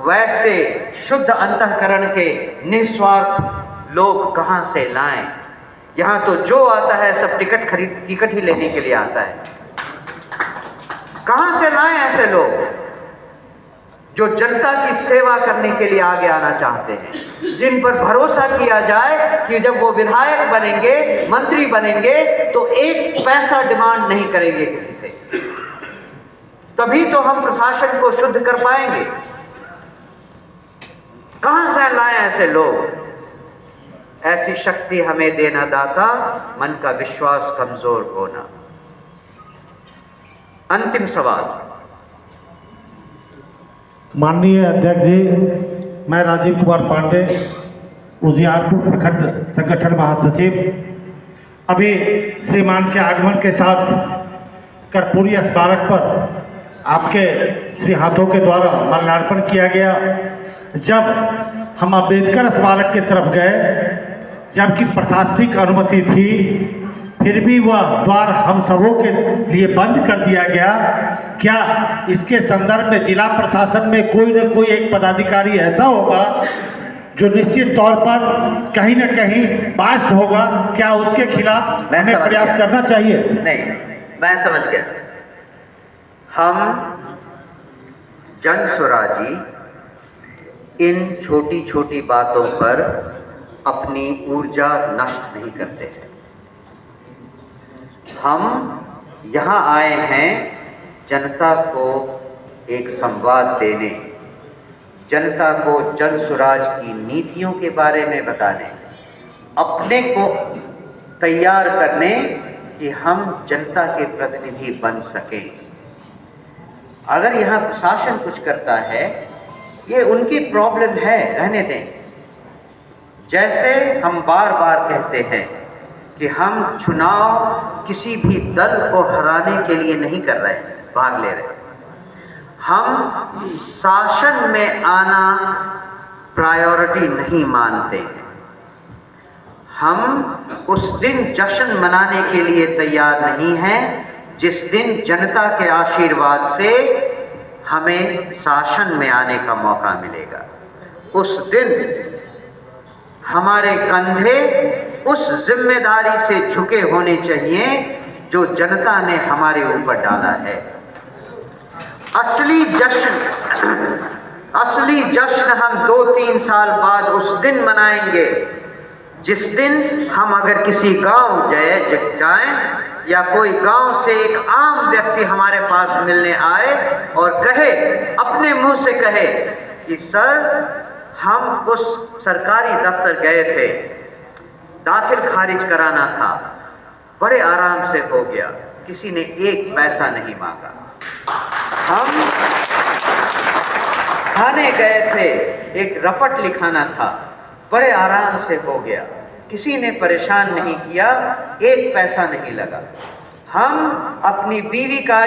वैसे शुद्ध अंतःकरण के निस्वार्थ लोग कहां से लाएं। यहां तो जो आता है सब टिकट ही लेने के लिए आता है। कहां से लाएं ऐसे लोग जो जनता की सेवा करने के लिए आगे आना चाहते हैं, जिन पर भरोसा किया जाए कि जब वो विधायक बनेंगे, मंत्री बनेंगे तो 1 पैसा डिमांड नहीं करेंगे किसी से। तभी तो हम प्रशासन को शुद्ध कर पाएंगे। कहां से लाएं ऐसे लोग? ऐसी शक्ति हमें देना दाता, मन का विश्वास कमजोर होना। अंतिम सवाल। माननीय अध्यक्ष जी, मैं राजीव कुमार पांडे, उजियारपुर प्रखंड संगठन महासचिव। अभी श्रीमान के आगमन के साथ कर्पूरी स्मारक पर आपके श्री हाथों के द्वारा माल्यार्पण किया गया। जब हम अम्बेडकर स्मारक की तरफ गए, जबकि प्रशासनिक अनुमति थी, फिर भी वह द्वार हम सबों के लिए बंद कर दिया गया। क्या इसके संदर्भ में जिला प्रशासन में कोई न कोई एक पदाधिकारी ऐसा होगा जो निश्चित तौर पर कहीं न कहीं बास्ट होगा? क्या उसके खिलाफ हमें प्रयास करना चाहिए? नहीं, मैं समझ गया। हम जनसुराजी इन छोटी छोटी बातों पर अपनी ऊर्जा नष्ट नहीं करते हैं। हम यहाँ आए हैं जनता को एक संवाद देने, जनता को जनसुराज की नीतियों के बारे में बताने, अपने को तैयार करने कि हम जनता के प्रतिनिधि बन सकें। अगर यहाँ प्रशासन कुछ करता है, ये उनकी प्रॉब्लम है, रहने दें। जैसे हम बार बार कहते हैं कि हम चुनाव किसी भी दल को हराने के लिए नहीं कर रहे हैं, भाग ले रहे हैं। हम शासन में आना प्रायोरिटी नहीं मानते हैं। हम उस दिन जश्न मनाने के लिए तैयार नहीं हैं जिस दिन जनता के आशीर्वाद से हमें शासन में आने का मौका मिलेगा। उस दिन हमारे कंधे उस जिम्मेदारी से झुके होने चाहिए जो जनता ने हमारे ऊपर डाला है। असली जश्न हम 2-3 साल बाद उस दिन मनाएंगे जिस दिन हम अगर किसी गांव जाएं या कोई गांव से एक आम व्यक्ति हमारे पास मिलने आए और कहे, अपने मुंह से कहे कि सर हम उस सरकारी दफ्तर गए थे, दाखिल खारिज कराना था, बड़े आराम से हो गया, किसी ने 1 पैसा नहीं मांगा। हम थाने गए थे, एक रपट लिखाना था, बड़े आराम से हो गया, किसी ने परेशान नहीं किया, 1 पैसा नहीं लगा। हम अपनी बीवी का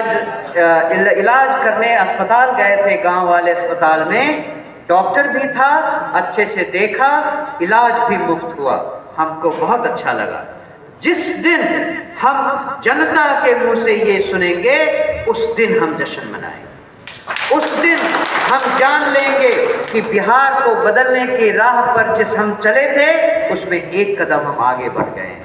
इलाज करने अस्पताल गए थे, गांव वाले अस्पताल में, डॉक्टर भी था, अच्छे से देखा, इलाज भी मुफ्त हुआ, हमको बहुत अच्छा लगा। जिस दिन हम जनता के मुंह से ये सुनेंगे, उस दिन हम जश्न मनाएंगे। उस दिन हम जान लेंगे कि बिहार को बदलने की राह पर जिस हम चले थे, उसमें 1 कदम हम आगे बढ़ गए हैं।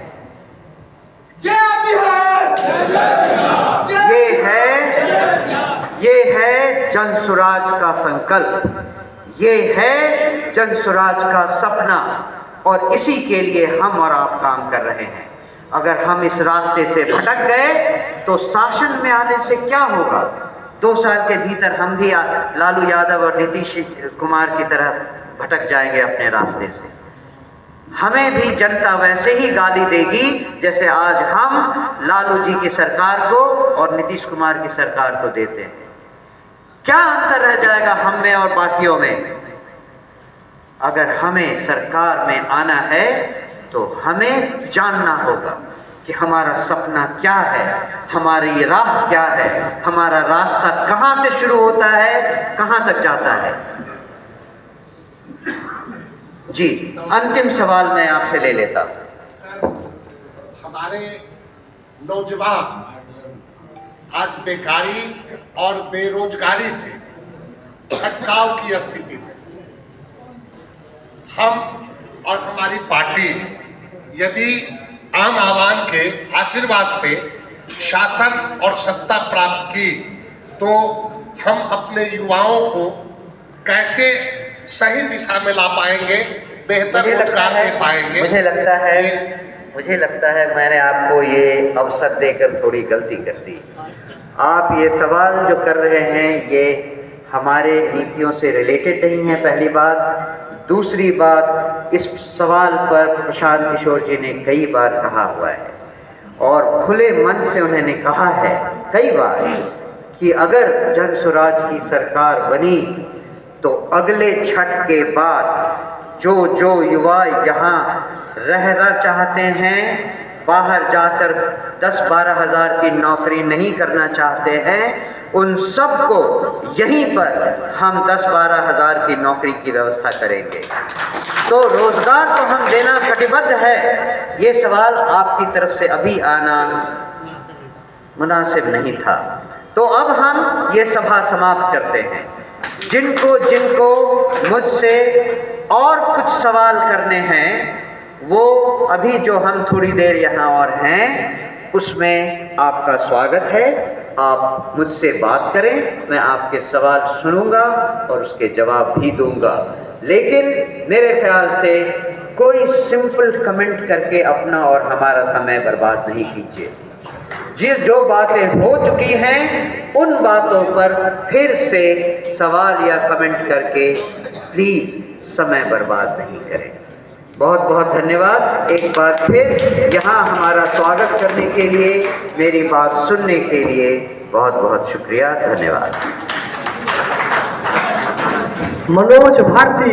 ये है जनसुराज का संकल्प, ये है जनसुराज का सपना, और इसी के लिए हम और आप काम कर रहे हैं। अगर हम इस रास्ते से भटक गए तो शासन में आने से क्या होगा? 2 साल के भीतर हम भी लालू यादव और नीतीश कुमार की तरह भटक जाएंगे अपने रास्ते से। हमें भी जनता वैसे ही गाली देगी जैसे आज हम लालू जी की सरकार को और नीतीश कुमार की सरकार को देते हैं। क्या अंतर रह जाएगा हम में और बाकियों में? अगर हमें सरकार में आना है तो हमें जानना होगा कि हमारा सपना क्या है, हमारी राह क्या है, हमारा रास्ता कहाँ से शुरू होता है, कहाँ तक जाता है। जी, अंतिम सवाल मैं आपसे ले लेता हूँ। हमारे नौजवान आज बेकारी और बेरोजगारी से भटकाव की स्थिति में, हम और हमारी पार्टी यदि आम आवाम के आशीर्वाद से शासन और सत्ता प्राप्त की तो हम अपने युवाओं को कैसे सही दिशा में ला पाएंगे, बेहतर रोजगार दे पाएंगे। मुझे लगता है मैंने आपको ये अवसर देकर थोड़ी गलती कर दी। आप ये सवाल जो कर रहे हैं ये हमारे नीतियों से रिलेटेड नहीं है, पहली बात। दूसरी बात, इस सवाल पर प्रशांत किशोर जी ने कई बार कहा हुआ है और खुले मन से उन्होंने कहा है कई बार कि अगर जनसुराज की सरकार बनी तो अगले छठ के बाद जो युवा यहाँ रहना चाहते हैं, बाहर जाकर 10-12 हज़ार की नौकरी नहीं करना चाहते हैं, उन सबको यहीं पर हम 10-12 हज़ार की नौकरी की व्यवस्था करेंगे। तो रोजगार तो हम देना कटिबद्ध है। ये सवाल आपकी तरफ से अभी आना मुनासिब नहीं था। तो अब हम ये सभा समाप्त करते हैं। जिनको मुझसे और कुछ सवाल करने हैं वो अभी जो हम थोड़ी देर यहाँ और हैं उसमें आपका स्वागत है। आप मुझसे बात करें, मैं आपके सवाल सुनूंगा और उसके जवाब भी दूंगा, लेकिन मेरे ख्याल से कोई सिंपल कमेंट करके अपना और हमारा समय बर्बाद नहीं कीजिए। जो बातें हो चुकी हैं उन बातों पर फिर से सवाल या कमेंट करके प्लीज समय बर्बाद नहीं करें। बहुत बहुत धन्यवाद। एक बार फिर यहाँ हमारा स्वागत करने के लिए, मेरी बात सुनने के लिए बहुत बहुत शुक्रिया, धन्यवाद। मनोज भारती,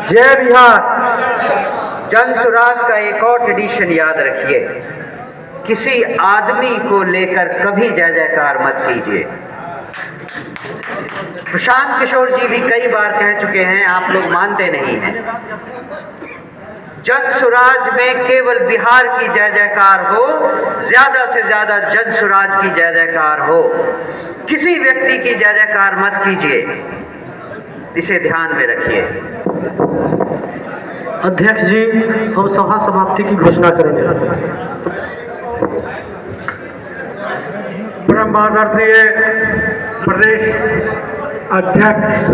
जय बिहार। जन स्वराज का एक और ट्रेडिशन याद रखिए, किसी आदमी को लेकर कभी जय जयकार मत कीजिए। प्रशांत किशोर जी भी कई बार कह चुके हैं, आप लोग मानते नहीं हैं। जन स्वराज में केवल बिहार की जय जयकार हो, ज्यादा से ज्यादा जन स्वराज की जय जयकार हो, किसी व्यक्ति की जय जयकार मत कीजिए, इसे ध्यान में रखिए। अध्यक्ष जी, हम सभा समाप्ति की घोषणा करेंगे। परम आदरणीय प्रदेश अध्यक्ष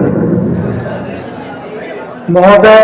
महोदय,